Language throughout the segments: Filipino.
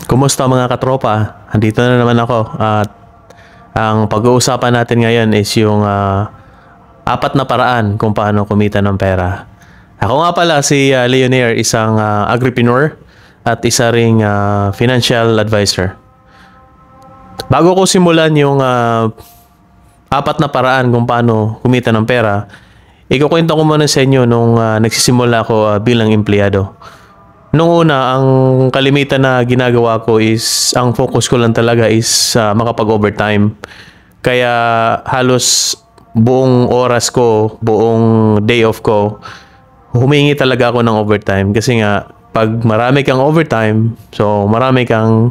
Kumusta mga katropa? Andito na naman ako at ang pag-uusapan natin ngayon is yung apat na paraan kung paano kumita ng pera. Ako nga pala si Leonaire, isang agripreneur at isa ring financial advisor. Bago ko simulan yung apat na paraan kung paano kumita ng pera, ikukwento ko muna sa inyo nung nagsisimula ako bilang empleyado. Nung una, ang kalimitan na ginagawa ko is, ang focus ko lang talaga is makapag-overtime. Kaya halos buong oras ko, buong day off ko, humingi talaga ako ng overtime. Kasi nga, pag marami kang overtime, so marami kang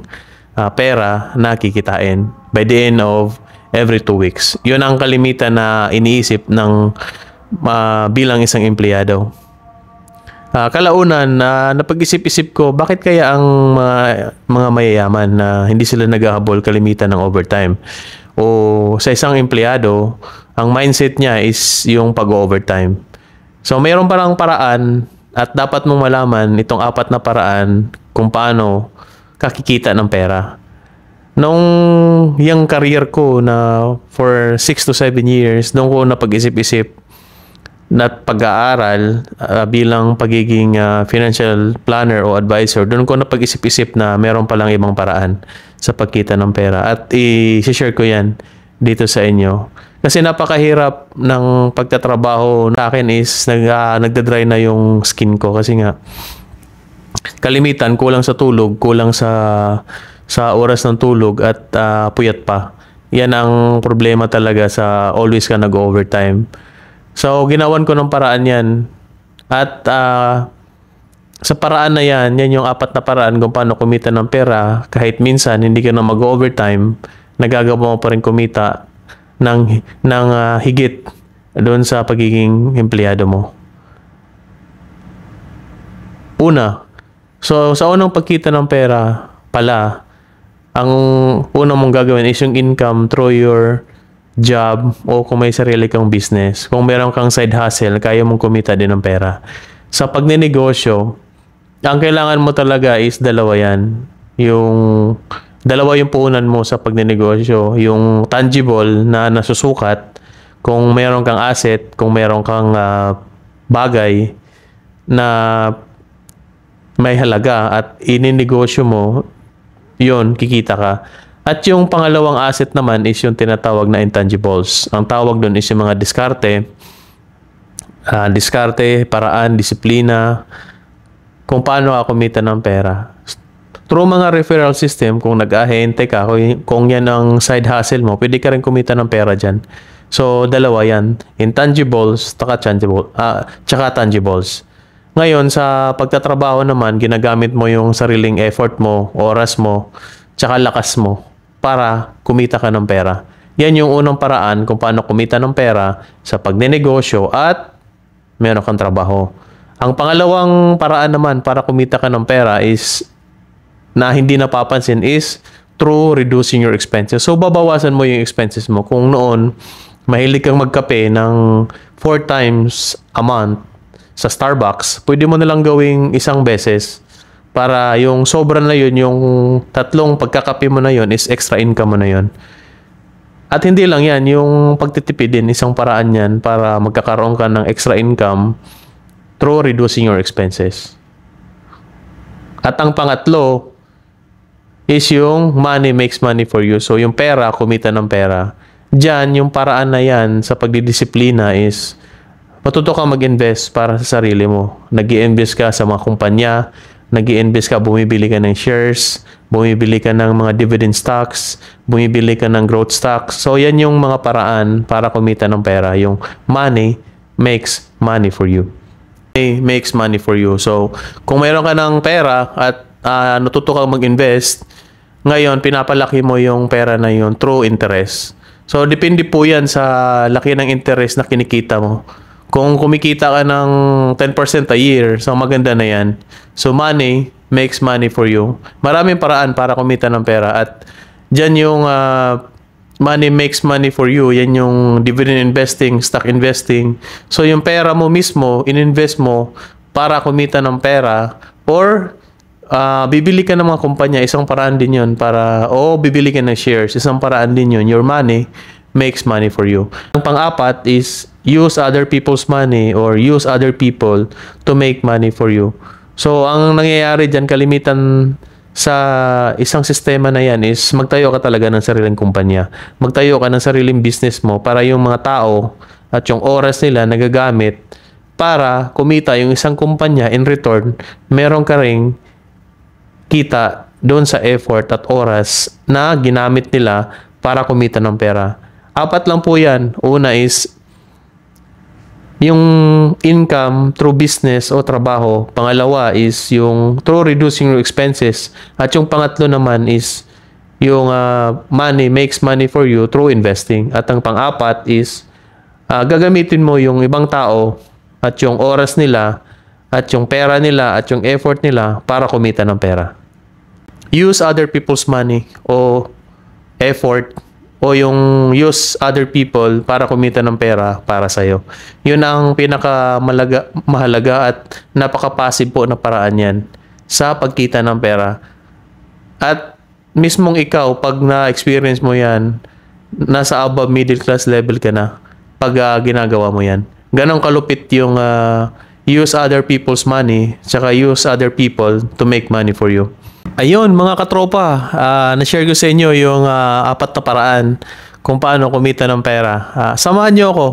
pera na kikitain by the end of every 2 weeks. Yun ang kalimitan na iniisip ng bilang isang empleyado. Kalaunan na napag-isip-isip ko, bakit kaya ang mga mayayaman na hindi sila naghahabol kalimitan ng overtime? O sa isang empleyado, ang mindset niya is yung pag-overtime. So mayroon parang paraan at dapat mong malaman itong apat na paraan kung paano kakikita ng pera. Nung yung career ko na for 6 to 7 years, doon ko napag-isip-isip na pag-aaral bilang pagiging financial planner o advisor, doon ko napag-isip-isip na meron palang ibang paraan sa pagkita ng pera. At i-share ko yan dito sa inyo. Kasi napakahirap ng pagtatrabaho sa akin is nagda-dry na yung skin ko. Kasi nga, kalimitan, kulang sa tulog, kulang sa oras ng tulog at puyat pa. Yan ang problema talaga sa always ka nag-overtime. So, ginawan ko ng paraan yan. At sa paraan na yan, yan yung apat na paraan kung paano kumita ng pera. Kahit minsan, hindi ka na mag-overtime, nagagawa mo pa rin kumita ng higit doon sa pagiging empleyado mo. Una, so sa unang pagkita ng pera pala, ang unang mong gagawin is yung income through your job o kung may sarili kang business. Kung meron kang side hustle, kaya mong kumita din ng pera. Sa pagnenegosyo, ang kailangan mo talaga is dalawa yan. Dalawa yung puhunan mo sa pagnenegosyo. Yung tangible na nasusukat, kung meron kang asset, kung meron kang bagay na may halaga at ininegosyo mo, yun, kikita ka. At yung pangalawang asset naman is yung tinatawag na intangibles. Ang tawag doon is yung mga diskarte, paraan, disiplina, kung paano ako kumita ng pera. Through mga referral system, kung nag-ahente ka, kung yan ang side hustle mo, pwede ka rin kumita ng pera dyan. So, dalawa yan. Intangibles, tsaka tangibles. Ngayon, sa pagtatrabaho naman, ginagamit mo yung sariling effort mo, oras mo, tsaka lakas mo para kumita ka ng pera. Yan yung unang paraan kung paano kumita ng pera sa pagnenegosyo at meron kang trabaho. Ang pangalawang paraan naman para kumita ka ng pera is na hindi napapansin is through reducing your expenses. So, babawasan mo yung expenses mo. Kung noon, mahilig kang magkape ng 4 times a month sa Starbucks, pwede mo nalang gawing isang beses para yung sobra na yun, yung 3 pagkakape mo na yun is extra income mo na yun. At hindi lang yan, yung pagtitipid din, isang paraan yan para magkakaroon ka ng extra income through reducing your expenses. At ang pangatlo is yung money makes money for you. So yung pera, kumita ng pera. Diyan, yung paraan na yan sa pagdidisiplina is matuto ka mag-invest para sa sarili mo. Nag-i-invest ka sa mga kumpanya, nag-i-invest ka, bumibili ka ng shares, bumibili ka ng mga dividend stocks, bumibili ka ng growth stocks. So, yan yung mga paraan para kumita ng pera. Yung money makes money for you. Money makes money for you. So, kung mayroon ka ng pera at natuto ka mag-invest, ngayon, pinapalaki mo yung pera na yun through interest. So, depende po yan sa laki ng interest na kinikita mo. Kung kumikita ka ng 10% a year, so maganda na yan. So, money makes money for you. Maraming paraan para kumita ng pera. At dyan yung money makes money for you. Yan yung dividend investing, stock investing. So, yung pera mo mismo, ininvest mo para kumita ng pera or bibili ka ng mga kumpanya, isang paraan din yun para, o bibili ka ng shares, isang paraan din yun. Your money makes money for you. Ang pang-apat is use other people's money or use other people to make money for you. So, ang nangyayari dyan, kalimitan sa isang sistema na yan is magtayo ka talaga ng sariling kumpanya. Magtayo ka ng sariling business mo para yung mga tao at yung oras nila nagagamit para kumita yung isang kumpanya. In return, meron ka ring kita doon sa effort at oras na ginamit nila para kumita ng pera. 4 lang po yan. Una is yung income through business o trabaho. Pangalawa is yung through reducing your expenses. At yung pangatlo naman is yung money makes money for you through investing. At ang pang-apat is gagamitin mo yung ibang tao at yung oras nila at yung pera nila at yung effort nila para kumita ng pera. Use other people's money o effort o yung use other people para kumita ng pera para sa'yo. Yun ang mahalaga at napaka-passive po na paraan yan sa pagkita ng pera. At mismong ikaw, pag na-experience mo yan, nasa above middle class level ka na pag ginagawa mo yan. Ganon kalupit yung use other people's money tsaka use other people to make money for you. Ayun mga katropa, na-share ko sa inyo yung 4 na paraan kung paano kumita ng pera. Samahan nyo ako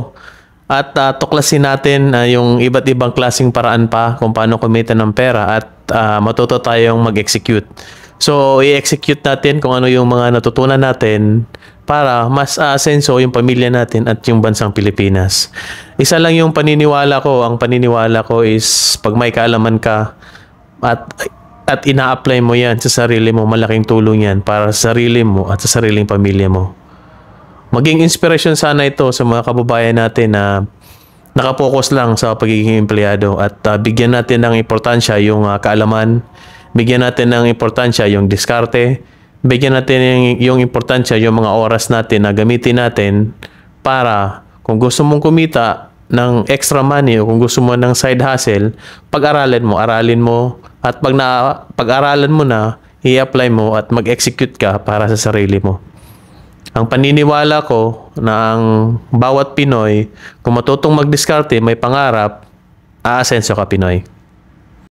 at tuklasin natin yung iba't ibang klaseng paraan pa kung paano kumita ng pera at matuto tayong mag-execute. So, i-execute natin kung ano yung mga natutunan natin para mas asenso yung pamilya natin at yung bansang Pilipinas. Isa lang yung paniniwala ko. Ang paniniwala ko is pag may kaalaman ka at ina-apply mo yan sa sarili mo, malaking tulong yan para sa sarili mo at sa sariling pamilya mo. Maging inspirasyon sana ito sa mga kababayan natin na nakapokus lang sa pagiging empleyado at bigyan natin ng importansya yung kaalaman, bigyan natin ng importansya yung diskarte, bigyan natin yung importansya yung mga oras natin na gamitin natin para kung gusto mong kumita ng extra money o kung gusto mo ng side hustle, aralin mo at pag-aralan mo na, i-apply mo at mag-execute ka para sa sarili mo. Ang paniniwala ko na ang bawat Pinoy, kung matutong magdiskarte, may pangarap, aasenso ka Pinoy.